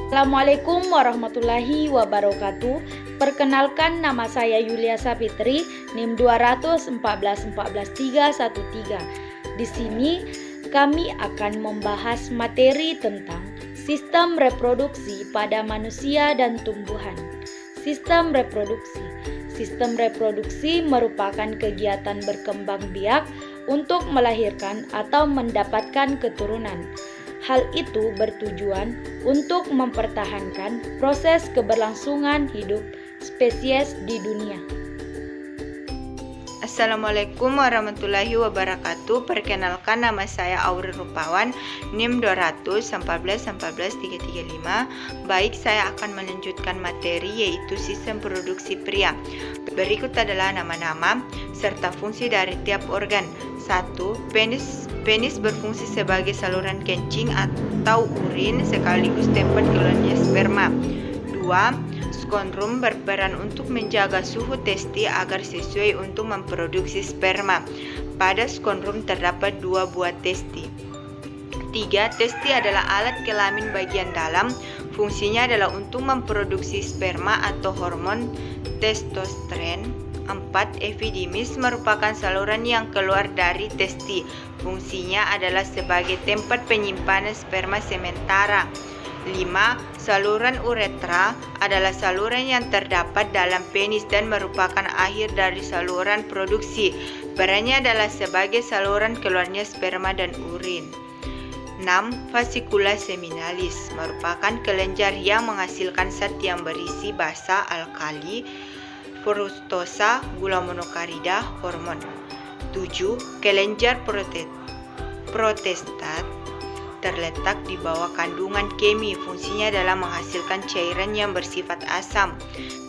Assalamualaikum warahmatullahi wabarakatuh. Perkenalkan, nama saya Yulia Sapitri, NIM 200144113. Di sini kami akan membahas materi tentang sistem reproduksi pada manusia dan tumbuhan. Sistem reproduksi. Sistem reproduksi merupakan kegiatan berkembang biak untuk melahirkan atau mendapatkan keturunan. Hal itu bertujuan untuk mempertahankan proses keberlangsungan hidup spesies di dunia. Assalamualaikum warahmatullahi wabarakatuh. Perkenalkan, nama saya Aurel Rupawan, NIM 20014414335. Baik, saya akan melanjutkan materi yaitu sistem produksi pria. Berikut adalah nama-nama serta fungsi dari tiap organ. 1. Penis berfungsi sebagai saluran kencing atau urin sekaligus tempat keluarnya sperma. 2. Skondrum berperan untuk menjaga suhu testi agar sesuai untuk memproduksi sperma. Pada skondrum terdapat 2 buah testi. 3. Testi adalah alat kelamin bagian dalam. Fungsinya adalah untuk memproduksi sperma atau hormon testosteron. 4. Epidimis merupakan saluran yang keluar dari testi. Fungsinya adalah sebagai tempat penyimpanan sperma sementara. 5. Saluran uretra adalah saluran yang terdapat dalam penis dan merupakan akhir dari saluran produksi. Perannya adalah sebagai saluran keluarnya sperma dan urin. 6. Fascicula seminalis merupakan kelenjar yang menghasilkan zat yang berisi basa, alkali, fructosa, gula monosakarida, hormon. 7. Kelenjar protestat terletak di bawah kandungan kemi. Fungsinya adalah menghasilkan cairan yang bersifat asam.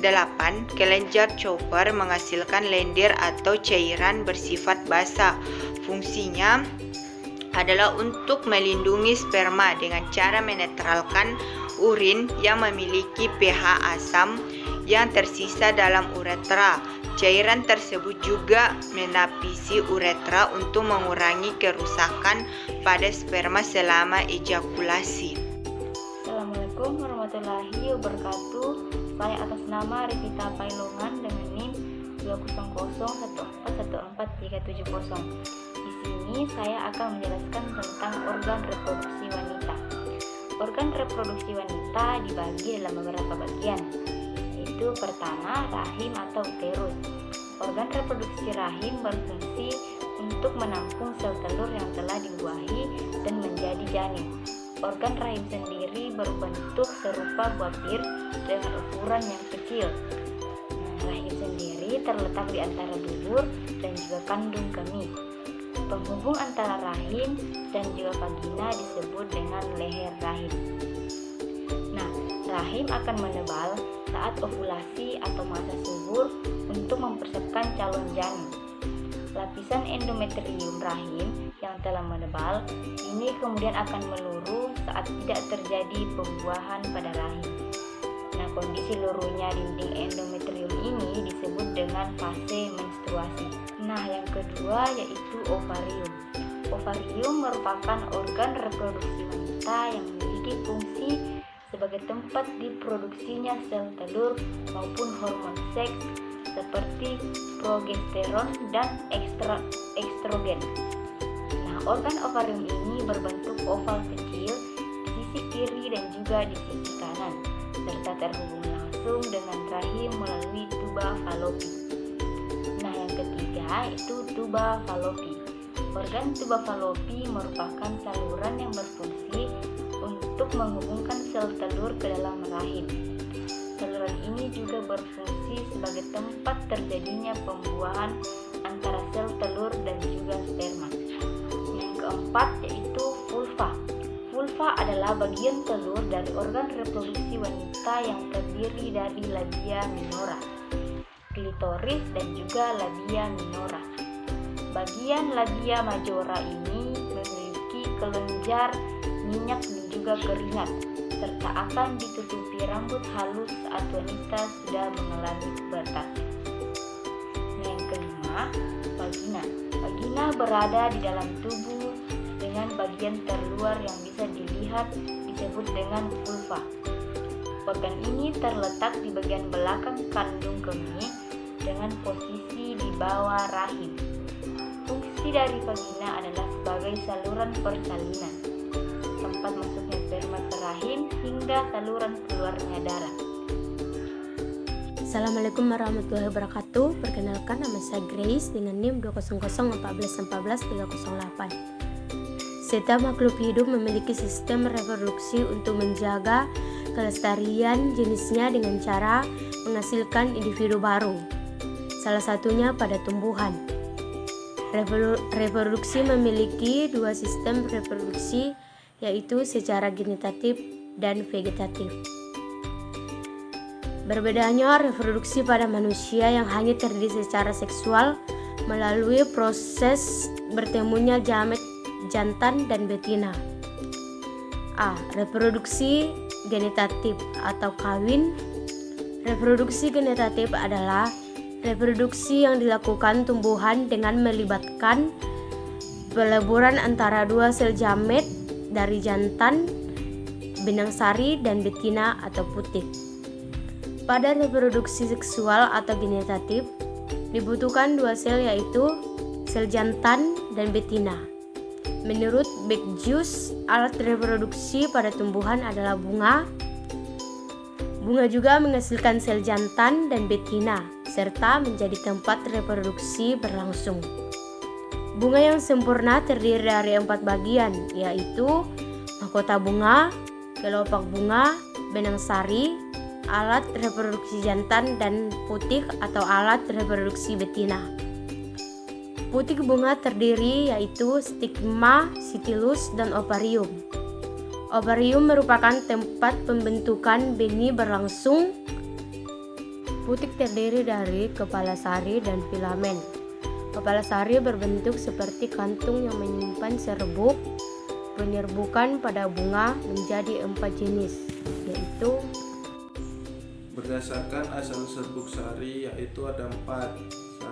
8. Kelenjar Chopper menghasilkan lendir atau cairan bersifat basa. Fungsinya adalah untuk melindungi sperma dengan cara menetralkan urin yang memiliki pH asam yang tersisa dalam uretra. Cairan tersebut juga menapisi uretra untuk mengurangi kerusakan pada sperma selama ejakulasi. Assalamualaikum warahmatullahi wabarakatuh. Saya atas nama Revita Pailongan dengan NIM 20014143770. Di sini saya akan menjelaskan tentang organ reproduksi wanita. Organ reproduksi wanita dibagi dalam beberapa bagian. Itu pertama, rahim atau uterus. Organ reproduksi rahim berfungsi untuk menampung sel telur yang telah dibuahi dan menjadi janin. Organ rahim sendiri berbentuk serupa buah pir dengan ukuran yang kecil. Rahim sendiri terletak di antara dubur dan juga kandung kemih. Penghubung antara rahim dan juga vagina disebut dengan leher rahim. Rahim akan menebal saat ovulasi atau masa subur untuk mempersiapkan calon janin. Lapisan endometrium rahim yang telah menebal ini kemudian akan meluruh saat tidak terjadi pembuahan pada rahim. Kondisi luruhnya dinding endometrium ini disebut dengan fase menstruasi. Yang kedua yaitu ovarium. Ovarium merupakan organ reproduksi wanita yang memiliki fungsi sebagai tempat diproduksinya sel telur maupun hormon seks seperti progesteron dan estrogen. Organ ovarium ini berbentuk oval kecil di sisi kiri dan juga di sisi kanan, serta terhubung langsung dengan rahim melalui tuba falopi. Yang ketiga itu tuba falopi. Organ tuba falopi merupakan saluran yang berfungsi untuk menghubungkan sel telur ke dalam rahim. Saluran ini juga berfungsi sebagai tempat terjadinya pembuahan antara sel telur dan juga sperma. Yang keempat yaitu vulva. Vulva adalah bagian telur dari organ reproduksi wanita yang terdiri dari labia minora, klitoris dan juga labia minora. Bagian labia majora ini memiliki kelenjar minyak dan juga keringat, serta akan ditutupi rambut halus saat wanita sudah mengalami pubertas. Yang kelima, vagina. Vagina berada di dalam tubuh dengan bagian terluar yang bisa dilihat disebut dengan vulva. organ ini terletak di bagian belakang kandung kemih dengan posisi di bawah rahim. Fungsi dari vagina adalah sebagai saluran persalinan, tempat masuknya sperma ke rahim hingga saluran keluarnya darah. Assalamualaikum warahmatullahi wabarakatuh. Perkenalkan, nama saya Grace dengan NIM 20014114308. Setiap makhluk hidup memiliki sistem reproduksi untuk menjaga kelestarian jenisnya dengan cara menghasilkan individu baru. Salah satunya pada tumbuhan. Reproduksi memiliki dua sistem reproduksi, yaitu secara genitatif dan vegetatif. Berbedanya reproduksi pada manusia yang hanya terjadi secara seksual melalui proses bertemunya gamet jantan dan betina. A. Reproduksi genitatif atau kawin. Reproduksi genitatif adalah reproduksi yang dilakukan tumbuhan dengan melibatkan peleburan antara dua sel gamet dari jantan, benang sari, dan betina atau putik. Pada reproduksi seksual atau genitatif dibutuhkan dua sel, yaitu sel jantan dan betina. Menurut Becksius, alat reproduksi pada tumbuhan adalah bunga. Bunga juga menghasilkan sel jantan dan betina, serta menjadi tempat reproduksi berlangsung. Bunga yang sempurna terdiri dari 4 bagian, yaitu mahkota bunga, kelopak bunga, benang sari, alat reproduksi jantan, dan putik atau alat reproduksi betina. Putik bunga terdiri yaitu stigma, sitilus, dan ovarium. Ovarium merupakan tempat pembentukan benih berlangsung. Putik terdiri dari kepala sari dan filamen. Kepala sari berbentuk seperti kantung yang menyimpan serbuk. Penyerbukan pada bunga menjadi 4 jenis, yaitu berdasarkan asal serbuk sari, yaitu ada 4.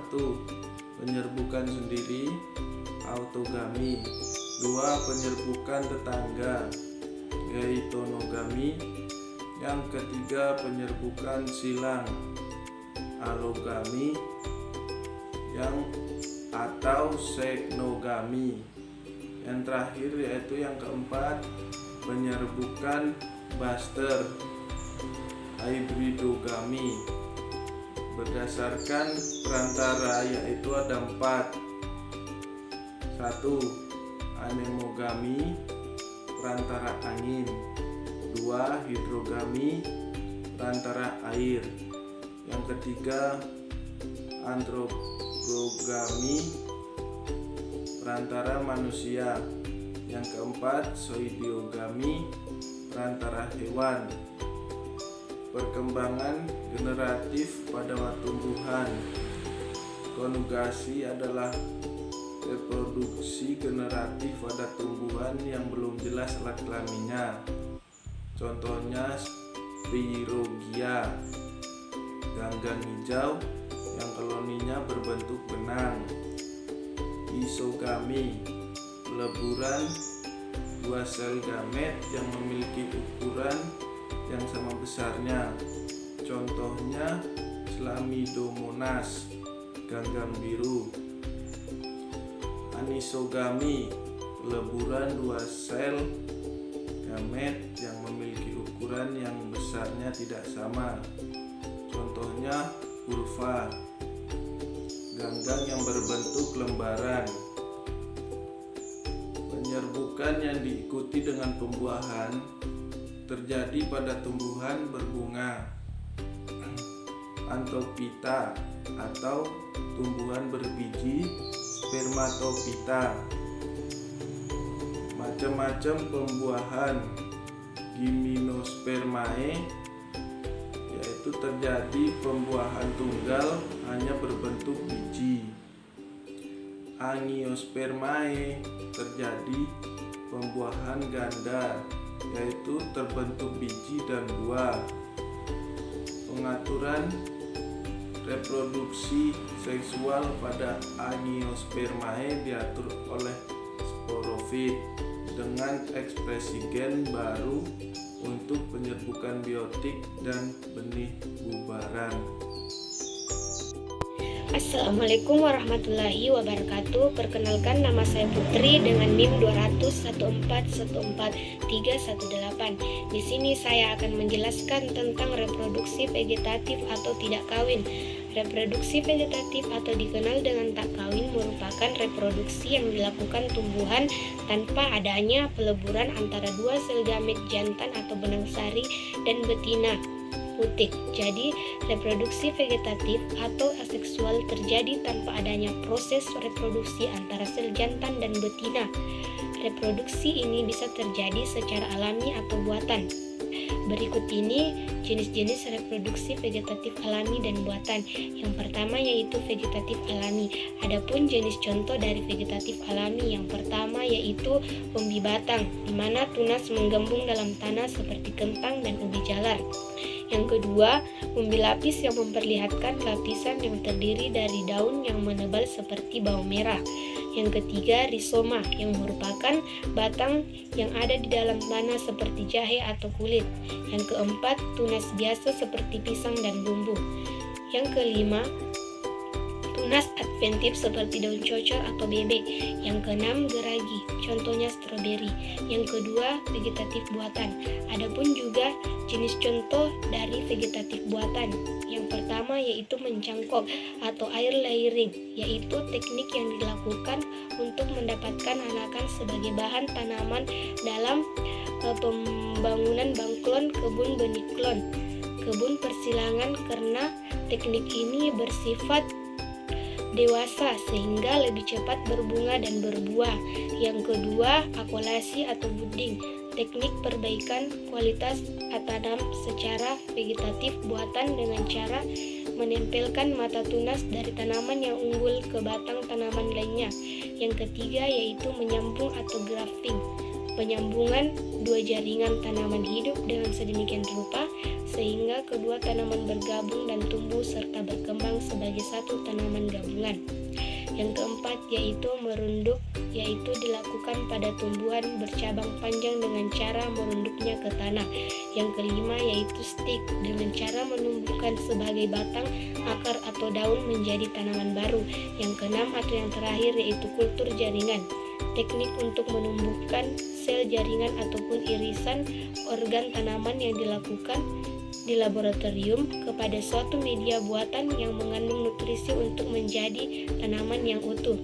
1. Penyerbukan sendiri, autogami. 2. Penyerbukan tetangga, geitonogami. Yang ketiga, penyerbukan silang, allogami, atau seknogami. Yang terakhir yaitu yang keempat, penyerbukan buster, hybridogami. Berdasarkan perantara, yaitu ada 4. 1. Anemogami, perantara angin. 2. Hidrogami, perantara air. Yang ketiga, antrogami, perantara manusia. Yang keempat, zoidiogami, perantara hewan. Perkembangan generatif pada tumbuhan. Konjugasi adalah reproduksi generatif pada tumbuhan yang belum jelas alat kelaminnya. Contohnya Spirogia, ganggang hijau yang koloninya berbentuk benang. Isogami, peleburan dua sel gamet yang memiliki ukuran yang sama besarnya. Contohnya Chlamydomonas, ganggang biru. Anisogami, peleburan dua sel gamet yang memiliki ukuran yang besarnya tidak sama. Contohnya vulva, ganggang yang berbentuk lembaran. Penyerbukan yang diikuti dengan pembuahan terjadi pada tumbuhan berbunga, Anthophyta, atau tumbuhan berbiji, Spermatophyta. Macam-macam pembuahan Gymnospermae, yaitu terjadi pembuahan tunggal hanya berbentuk biji. Angiospermae, terjadi pembuahan ganda, yaitu terbentuk biji dan buah. Pengaturan reproduksi seksual pada Angiospermae diatur oleh sporofit. dengan ekspresi gen baru untuk penyerbukan biotik dan benih bubaran. Assalamualaikum warahmatullahi wabarakatuh. Perkenalkan, nama saya Putri dengan NIM 20014143118. Di sini saya akan menjelaskan tentang reproduksi vegetatif atau tidak kawin. Reproduksi vegetatif atau dikenal dengan tak kawin merupakan reproduksi yang dilakukan tumbuhan tanpa adanya peleburan antara dua sel gamet jantan atau benang sari dan betina putik. Jadi, reproduksi vegetatif atau aseksual terjadi tanpa adanya proses reproduksi antara sel jantan dan betina. Reproduksi ini bisa terjadi secara alami atau buatan. Berikut ini jenis-jenis reproduksi vegetatif alami dan buatan. Yang pertama yaitu vegetatif alami. Adapun jenis contoh dari vegetatif alami yang pertama yaitu umbi batang, di mana tunas menggembung dalam tanah seperti kentang dan ubi jalar. Yang kedua, umbi lapis yang memperlihatkan lapisan yang terdiri dari daun yang menebal seperti bawang merah. Yang ketiga, rizoma yang merupakan batang yang ada di dalam tanah seperti jahe atau kulit. Yang keempat, tunas biasa seperti pisang dan bumbu. Yang kelima, tunas adventif seperti daun cocor atau bebek. Yang keenam, geragi, contohnya stroberi. Yang kedua, vegetatif buatan. Adapun juga jenis contoh dari vegetatif buatan. Yang pertama yaitu mencangkok atau air layering, yaitu teknik yang dilakukan untuk mendapatkan anakan sebagai bahan tanaman dalam pembangunan bangklon kebun benih klon, kebun persilangan, karena teknik ini bersifat dewasa sehingga lebih cepat berbunga dan berbuah. Yang kedua, akulasi atau budding, teknik perbaikan kualitas tanam secara vegetatif buatan dengan cara menempelkan mata tunas dari tanaman yang unggul ke batang tanaman lainnya. Yang ketiga yaitu menyambung atau grafting, penyambungan dua jaringan tanaman hidup dengan sedemikian rupa sehingga kedua tanaman bergabung dan tumbuh serta berkembang sebagai satu tanaman gabungan. Yang keempat yaitu merunduk, yaitu dilakukan pada tumbuhan bercabang panjang dengan cara merunduknya ke tanah. Yang kelima yaitu stick, dengan cara menumbuhkan sebagai batang, akar atau daun menjadi tanaman baru. Yang keenam atau yang terakhir yaitu kultur jaringan, teknik untuk menumbuhkan sel jaringan ataupun irisan organ tanaman yang dilakukan di laboratorium kepada suatu media buatan yang mengandung nutrisi untuk menjadi tanaman yang utuh.